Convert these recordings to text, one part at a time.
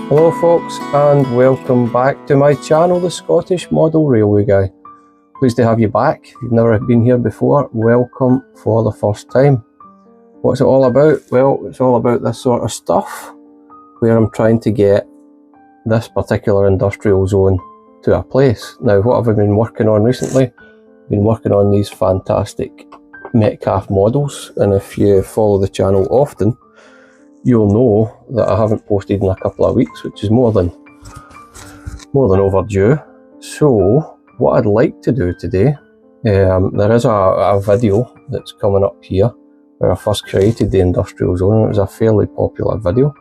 Hello folks, and welcome back to my channel, The Scottish Model Railway Guy. Pleased to have you back. If you've never been here before, welcome for the first time. What's it all about? Well, it's all about this sort of stuff, where I'm trying to get this particular industrial zone to a place. Now, what have I been working on recently? I've been working on these fantastic Metcalfe models, and if you follow the channel often, you'll know that I haven't posted in a couple of weeks, which is more than overdue. So what I'd like to do today, there is a video that's coming up here where I first created the industrial zone, and it was a fairly popular video.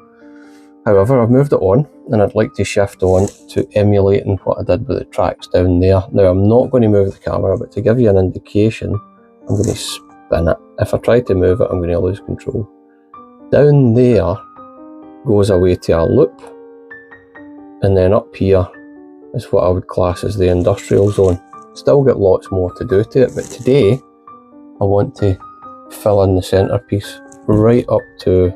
However, I've moved it on, and I'd like to shift on to emulating what I did with the tracks down there. Now, I'm not going to move the camera, but to give you an indication, I'm going to spin it. If I try to move it, I'm going to lose control. Down there goes away to a loop, and then up here is what I would class as the industrial zone. Still got lots more to do to it, but today I want to fill in the centrepiece right up to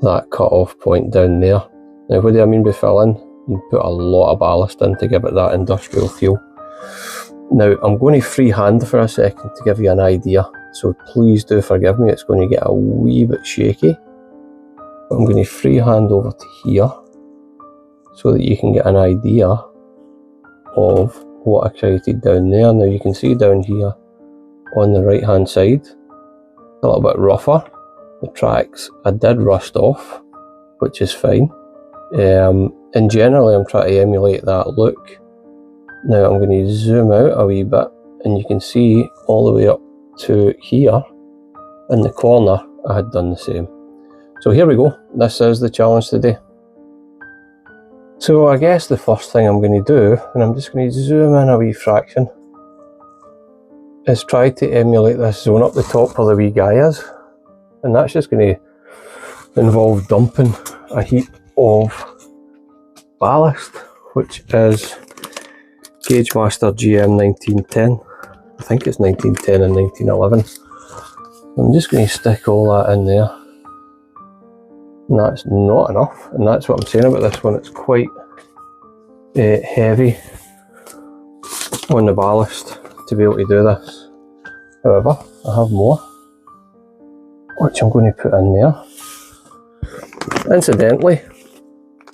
that cut-off point down there. Now, what do I mean by fill in? You put a lot of ballast in to give it that industrial feel. Now, I'm going to freehand for a second to give you an idea. So please do forgive me, it's going to get a wee bit shaky. But I'm going to freehand over to here so that you can get an idea of what I created down there. Now you can see down here on the right hand side, a little bit rougher. The tracks I did rust off, which is fine. And generally I'm trying to emulate that look. Now I'm going to zoom out a wee bit, and you can see all the way up to here in the corner I had done the same. So here we go, this is the challenge today. So I guess the first thing I'm going to do, and I'm just going to zoom in a wee fraction, is try to emulate this zone up the top where the wee guy is, and that's just going to involve dumping a heap of ballast, which is Gagemaster GM 1910. I think it's 1910 and 1911. I'm just going to stick all that in there. And that's not enough, and that's what I'm saying about this one. It's quite heavy on the ballast to be able to do this. However, I have more, which I'm going to put in there. Incidentally,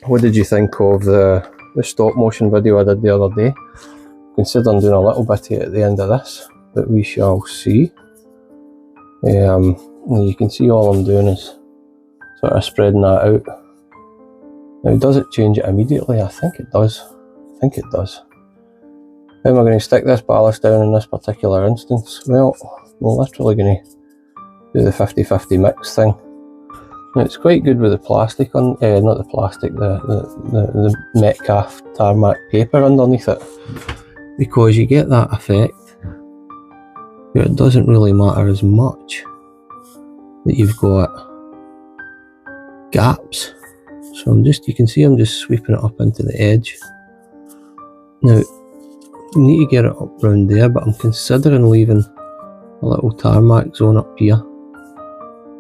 what did you think of the stop motion video I did the other day? Considering doing a little bit of it at the end of this, but we shall see. You can see all I'm doing is sort of spreading that out. Now, does it change it immediately? I think it does. How am I going to stick this ballast down in this particular instance? Well, we're literally going to do the 50-50 mix thing. Now, it's quite good with the plastic on, not the plastic, the Metcalfe tarmac paper underneath it, because you get that effect where it doesn't really matter as much that you've got gaps. So you can see I'm just sweeping it up into the edge. Now, you need to get it up round there, but I'm considering leaving a little tarmac zone up here.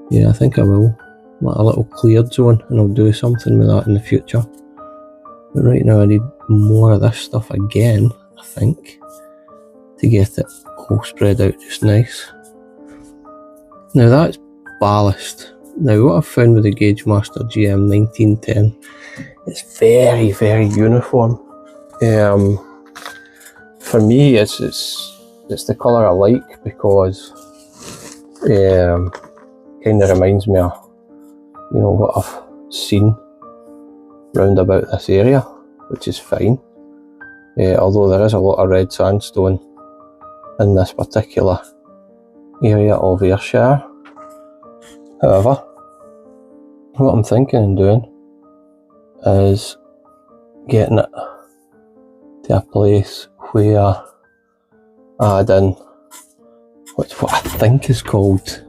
Yeah, I think I will. Like a little cleared zone, and I'll do something with that in the future. But right now I need more of this stuff again, I think, to get it all spread out just nice. Now that's ballast. Now what I've found with the Gagemaster GM 1910, it's very, very uniform. For me, it's the colour I like, because kind of reminds me of, you know, what I've seen round about this area, which is fine. Although there is a lot of red sandstone in this particular area of Ayrshire. However, what I'm thinking and doing is getting it to a place where I add in what I think is called,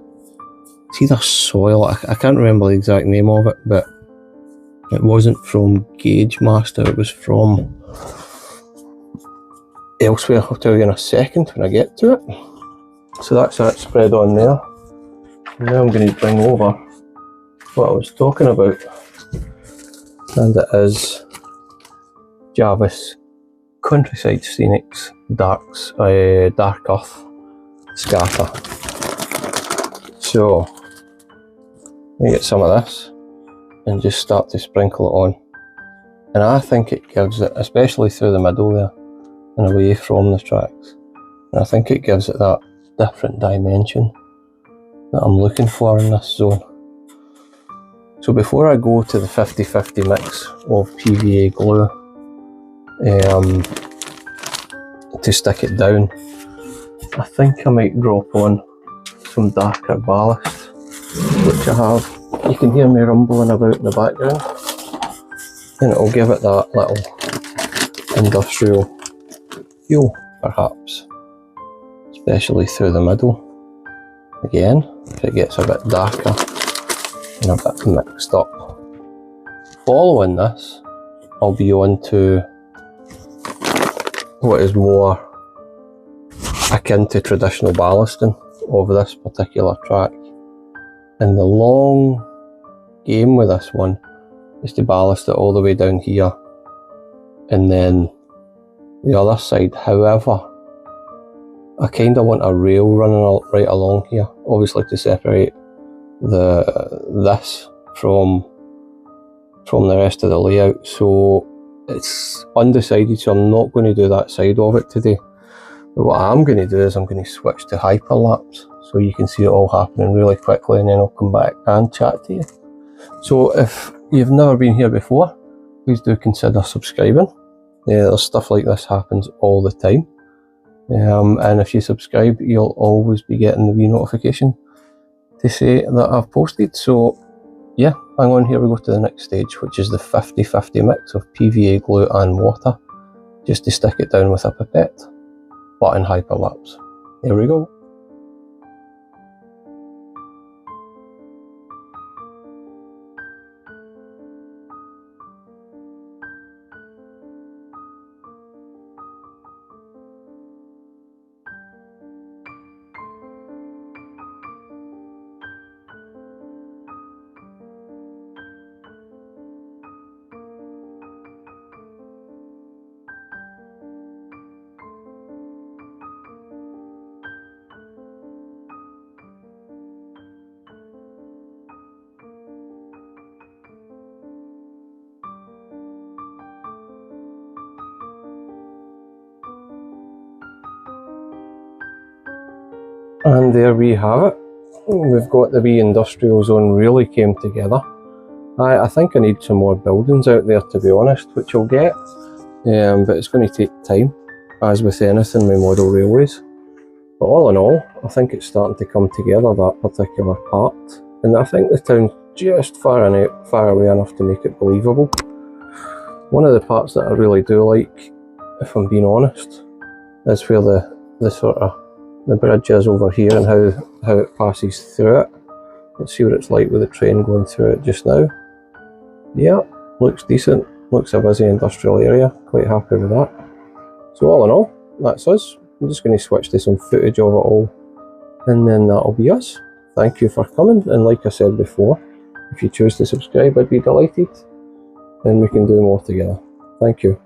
it's either soil, I can't remember the exact name of it, but it wasn't from Gagemaster, it was from elsewhere. I'll tell you in a second when I get to it. So that's that spread on there. Now I'm going to bring over what I was talking about. and it is Jarvis Countryside Scenics Dark Earth Scatter. So we get some of this and just start to sprinkle it on, and I think it gives it, especially through the middle there and away from the tracks, and I think it gives it that different dimension that I'm looking for in this zone. So before I go to the 50-50 mix of PVA glue to stick it down, I think I might drop on some darker ballast, which I have. You can hear me rumbling about in the background, and it'll give it that little industrial feel, perhaps, especially through the middle. Again, if it gets a bit darker and a bit mixed up. Following this, I'll be on to what is more akin to traditional ballasting of this particular track. And the long game with this one is to ballast it all the way down here and then the other side. However, I kind of want a rail running right along here, obviously to separate this from the rest of the layout. So it's undecided, so I'm not going to do that side of it today. But what I'm going to do is I'm going to switch to hyperlapse, so you can see it all happening really quickly, and then I'll come back and chat to you. So if you've never been here before, please do consider subscribing. There's stuff like this happens all the time. And if you subscribe, you'll always be getting the wee notification to say that I've posted. So yeah, hang on, here we go to the next stage, which is the 50-50 mix of PVA glue and water, just to stick it down with a pipette, but in hyperlapse. Here we go. And there we have it. We've got the wee industrial zone really came together. I think I need some more buildings out there, to be honest, which I'll get, but it's going to take time, as with anything with model railways. But all in all, I think it's starting to come together, that particular part, and I think the town's just far away enough to make it believable. One of the parts that I really do like, if I'm being honest, is where the sort of the bridge is over here and how it passes through it. Let's see what it's like with the train going through it just now. Yeah, looks decent. Looks a busy industrial area. Quite happy with that. So all in all, that's us. I'm just going to switch to some footage of it all, and then that'll be us. Thank you for coming, and like I said before, if you choose to subscribe, I'd be delighted, and we can do more together. Thank you.